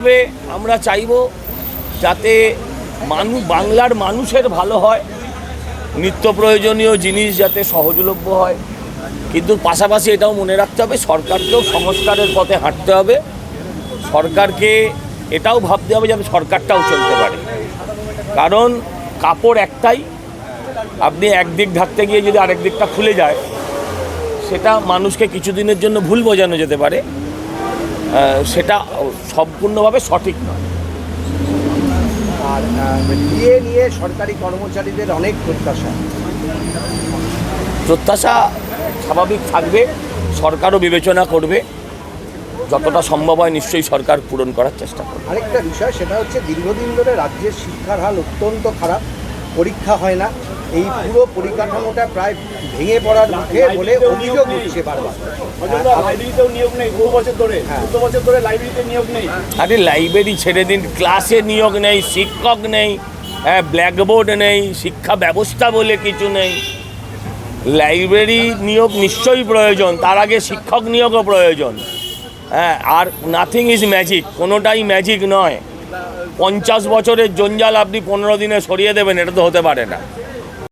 তবে আমরা চাইব যাতে বাংলার মানুষের ভালো হয়, নিত্য প্রয়োজনীয় জিনিস যাতে সহজলভ্য হয়, কিন্তু পাশাপাশি এটাও মনে রাখতে হবে সরকারকেও সংস্কারের পথে হাঁটতে হবে। সরকারকে এটাও ভাবতে হবে যাতে সরকারটাও চলতে পারে, কারণ কাপড় একটাই, আপনি একদিক ঢাকতে গিয়ে যদি আরেক দিকটা খুলে যায় সেটা মানুষকে কিছুদিনের জন্য ভুল বোঝানো যেতে পারে, সেটা সম্পূর্ণভাবে সঠিক নয়। আর ডিএ নিয়ে সরকারি কর্মচারীদের অনেক প্রত্যাশা স্বাভাবিক থাকবে, সরকারও বিবেচনা করবে, যতটা সম্ভব হয় নিশ্চয়ই সরকার পূরণ করার চেষ্টা করবে। আরেকটা বিষয় সেটা হচ্ছে দীর্ঘদিন ধরে রাজ্যের শিক্ষার হাল অত্যন্ত খারাপ, পরীক্ষা হয় না, এই পুরো পরিকাঠামোটা প্রায় ভেঙে পড়ার মুখে বলে অভিযোগ উঠছে বারবার। আরে লাইব্রেরি ছেড়ে দিন, ক্লাসে নিয়োগ নেই, শিক্ষক নেই, ব্ল্যাকবোর্ড নেই, শিক্ষা ব্যবস্থা বলে কিছু নেই। লাইব্রেরি নিয়োগ নিশ্চয়ই প্রয়োজন, তার আগে শিক্ষক নিয়োগও প্রয়োজন। আর নাথিং ইজ ম্যাজিক, কোনোটাই ম্যাজিক নয়। 50 বছরের জঞ্জাল আপনি 15 দিনে সরিয়ে দেবেন, এটা তো হতে পারে না।